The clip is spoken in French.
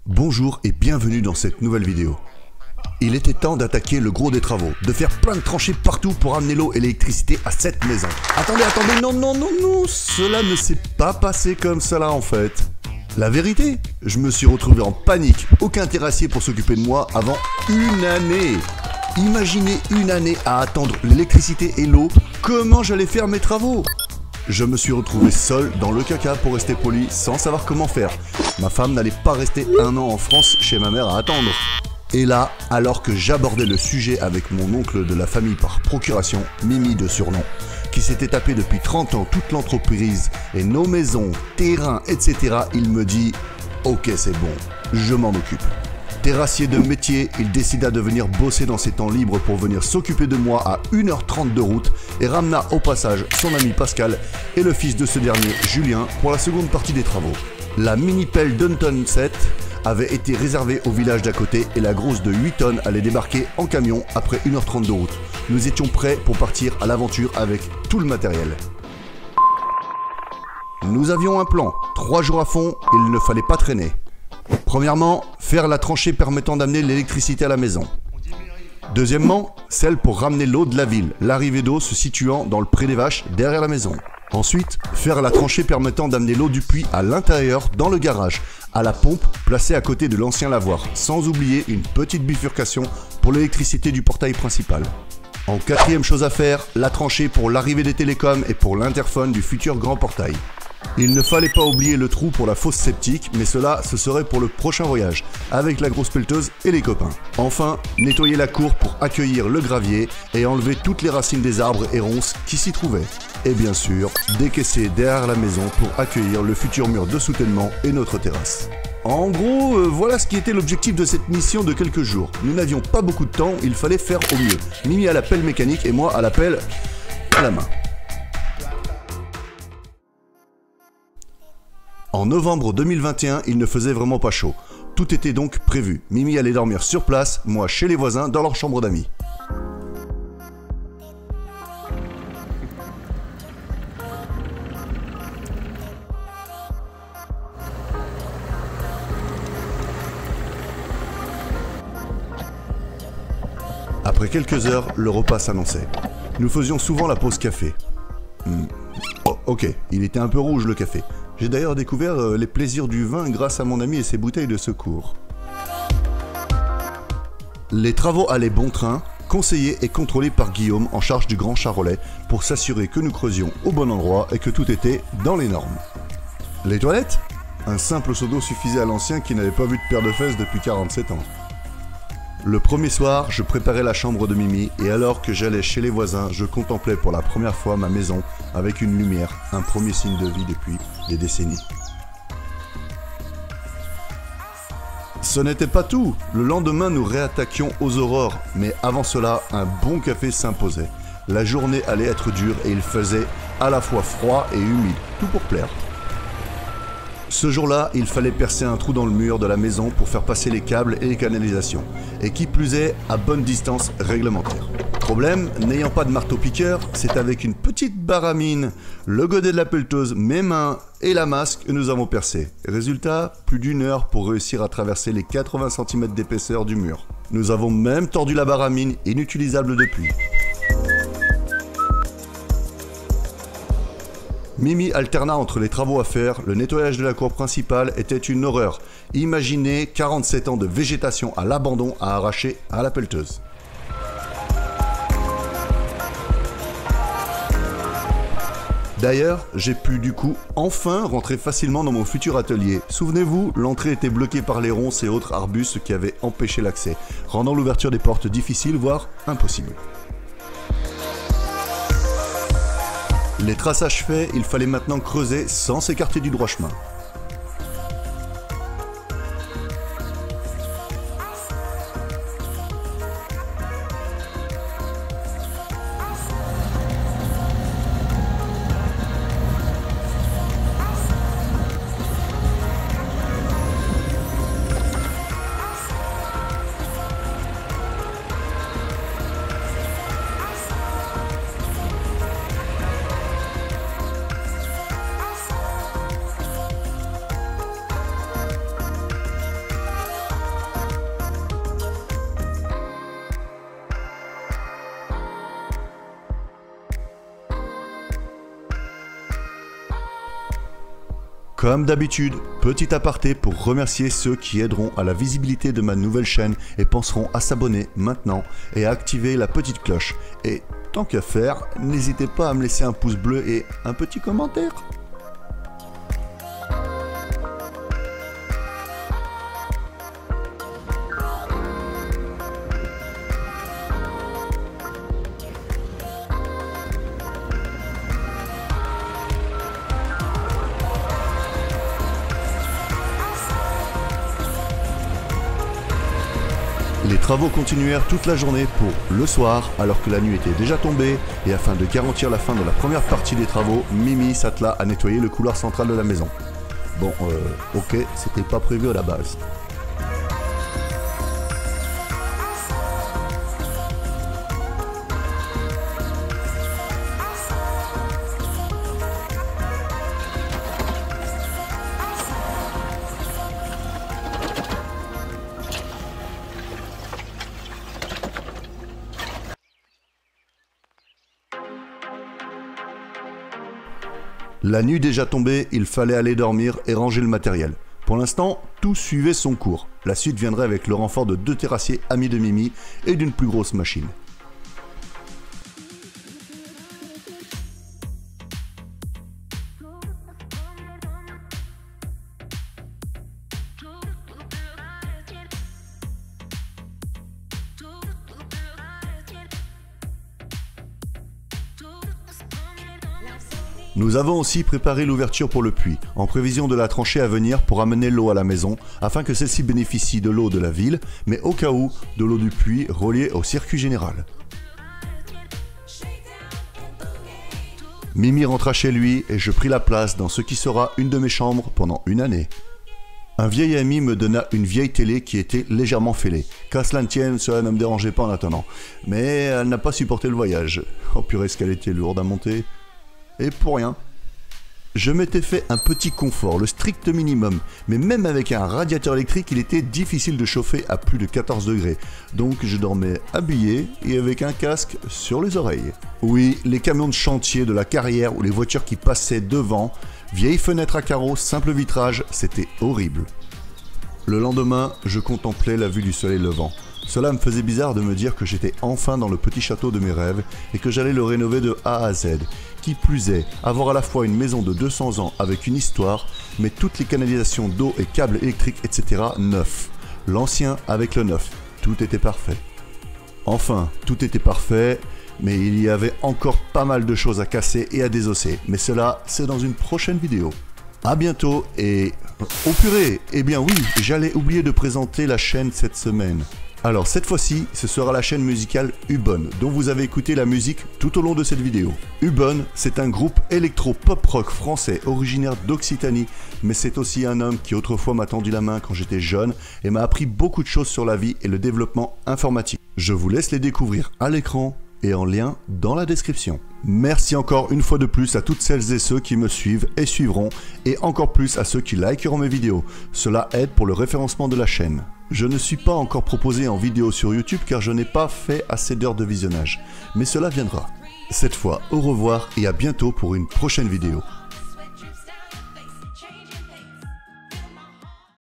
Bonjour et bienvenue dans cette nouvelle vidéo. Il était temps d'attaquer le gros des travaux, de faire plein de tranchées partout pour amener l'eau et l'électricité à cette maison. Attendez, non, cela ne s'est pas passé comme cela en fait. La vérité, je me suis retrouvé en panique, aucun terrassier pour s'occuper de moi avant une année. Imaginez une année à attendre l'électricité et l'eau, comment j'allais faire mes travaux? Je me suis retrouvé seul dans le caca pour rester poli, sans savoir comment faire. Ma femme n'allait pas rester un an en France chez ma mère à attendre. Et là, alors que j'abordais le sujet avec mon oncle de la famille par procuration, Mimi de surnom, qui s'était tapé depuis 30 ans toute l'entreprise et nos maisons, terrains, etc., il me dit « Ok, c'est bon, je m'en occupe ». Terrassier de métier, il décida de venir bosser dans ses temps libres pour venir s'occuper de moi à 1h30 de route et ramena au passage son ami Pascal et le fils de ce dernier, Julien, pour la seconde partie des travaux. La mini-pelle Dunton 7 avait été réservée au village d'à côté et la grosse de 8 tonnes allait débarquer en camion après 1h30 de route. Nous étions prêts pour partir à l'aventure avec tout le matériel. Nous avions un plan, 3 jours à fond, il ne fallait pas traîner. Premièrement, faire la tranchée permettant d'amener l'électricité à la maison. Deuxièmement, celle pour ramener l'eau de la ville, l'arrivée d'eau se situant dans le pré des vaches derrière la maison. Ensuite, faire la tranchée permettant d'amener l'eau du puits à l'intérieur dans le garage, à la pompe placée à côté de l'ancien lavoir, sans oublier une petite bifurcation pour l'électricité du portail principal. En quatrième chose à faire, la tranchée pour l'arrivée des télécoms et pour l'interphone du futur grand portail. Il ne fallait pas oublier le trou pour la fosse septique, mais cela, ce serait pour le prochain voyage, avec la grosse pelleteuse et les copains. Enfin, nettoyer la cour pour accueillir le gravier et enlever toutes les racines des arbres et ronces qui s'y trouvaient. Et bien sûr, décaisser derrière la maison pour accueillir le futur mur de soutènement et notre terrasse. En gros, voilà ce qui était l'objectif de cette mission de quelques jours. Nous n'avions pas beaucoup de temps, il fallait faire au mieux. Mimi à la pelle mécanique et moi à la pelle à la main. En novembre 2021, il ne faisait vraiment pas chaud. Tout était donc prévu. Mimi allait dormir sur place, moi chez les voisins dans leur chambre d'amis. Après quelques heures, le repas s'annonçait. Nous faisions souvent la pause café. Oh, ok, il était un peu rouge le café. J'ai d'ailleurs découvert les plaisirs du vin grâce à mon ami et ses bouteilles de secours. Les travaux allaient bon train, conseillés et contrôlés par Guillaume en charge du Grand Charolais pour s'assurer que nous creusions au bon endroit et que tout était dans les normes. Les toilettes? Un simple seau d'eau suffisait à l'ancien qui n'avait pas vu de paire de fesses depuis 47 ans. Le premier soir, je préparais la chambre de Mimi et alors que j'allais chez les voisins, je contemplais pour la première fois ma maison avec une lumière, un premier signe de vie depuis des décennies. Ce n'était pas tout, le lendemain nous réattaquions aux aurores, mais avant cela, un bon café s'imposait. La journée allait être dure et il faisait à la fois froid et humide, tout pour plaire. Ce jour-là, il fallait percer un trou dans le mur de la maison pour faire passer les câbles et les canalisations, et qui plus est, à bonne distance réglementaire. Problème, n'ayant pas de marteau-piqueur, c'est avec une petite baramine, le godet de la pelleteuse, mes mains et la masse que nous avons percé. Résultat, plus d'1 heure pour réussir à traverser les 80 cm d'épaisseur du mur. Nous avons même tordu la baramine, inutilisable depuis. Mimi alterna entre les travaux à faire, le nettoyage de la cour principale était une horreur. Imaginez 47 ans de végétation à l'abandon à arracher à la pelleteuse. D'ailleurs, j'ai pu du coup enfin rentrer facilement dans mon futur atelier. Souvenez-vous, l'entrée était bloquée par les ronces et autres arbustes qui avaient empêché l'accès, rendant l'ouverture des portes difficile, voire impossible. Les traçages faits, il fallait maintenant creuser sans s'écarter du droit chemin. Comme d'habitude, petit aparté pour remercier ceux qui aideront à la visibilité de ma nouvelle chaîne et penseront à s'abonner maintenant et à activer la petite cloche. Et tant qu'à faire, n'hésitez pas à me laisser un pouce bleu et un petit commentaire. Les travaux continuèrent toute la journée pour le soir, alors que la nuit était déjà tombée, et afin de garantir la fin de la première partie des travaux, Mimi s'attela à nettoyer le couloir central de la maison. Bon, ok, c'était pas prévu à la base. La nuit déjà tombée, il fallait aller dormir et ranger le matériel. Pour l'instant, tout suivait son cours. La suite viendrait avec le renfort de 2 terrassiers amis de Mimi et d'une plus grosse machine. Nous avons aussi préparé l'ouverture pour le puits, en prévision de la tranchée à venir pour amener l'eau à la maison, afin que celle-ci bénéficie de l'eau de la ville, mais au cas où, de l'eau du puits reliée au circuit général. Mimi rentra chez lui et je pris la place dans ce qui sera une de mes chambres pendant une année. Un vieil ami me donna une vieille télé qui était légèrement fêlée. Qu'à cela ne tienne, cela ne me dérangeait pas en attendant. Mais elle n'a pas supporté le voyage. Oh purée, est-ce qu'elle était lourde à monter ? Et pour rien. Je m'étais fait un petit confort, le strict minimum, mais même avec un radiateur électrique, il était difficile de chauffer à plus de 14 degrés. Donc je dormais habillé et avec un casque sur les oreilles. Oui, les camions de chantier de la carrière ou les voitures qui passaient devant, vieilles fenêtres à carreaux, simple vitrage, c'était horrible. Le lendemain, je contemplais la vue du soleil levant. Cela me faisait bizarre de me dire que j'étais enfin dans le petit château de mes rêves et que j'allais le rénover de A à Z. Qui plus est, avoir à la fois une maison de 200 ans avec une histoire, mais toutes les canalisations d'eau et câbles électriques, etc. neufs. L'ancien avec le neuf. Tout était parfait. Enfin, tout était parfait, mais il y avait encore pas mal de choses à casser et à désosser. Mais cela, c'est dans une prochaine vidéo. A bientôt et... Oh purée! Eh bien oui, j'allais oublier de présenter la chaîne cette semaine. Alors cette fois-ci, ce sera la chaîne musicale Ubon, dont vous avez écouté la musique tout au long de cette vidéo. Ubon, c'est un groupe électro-pop-rock français originaire d'Occitanie, mais c'est aussi un homme qui autrefois m'a tendu la main quand j'étais jeune et m'a appris beaucoup de choses sur la vie et le développement informatique. Je vous laisse les découvrir à l'écran et en lien dans la description. Merci encore une fois de plus à toutes celles et ceux qui me suivent et suivront, et encore plus à ceux qui likeront mes vidéos. Cela aide pour le référencement de la chaîne. Je ne suis pas encore proposé en vidéo sur YouTube car je n'ai pas fait assez d'heures de visionnage, mais cela viendra. Cette fois, au revoir et à bientôt pour une prochaine vidéo.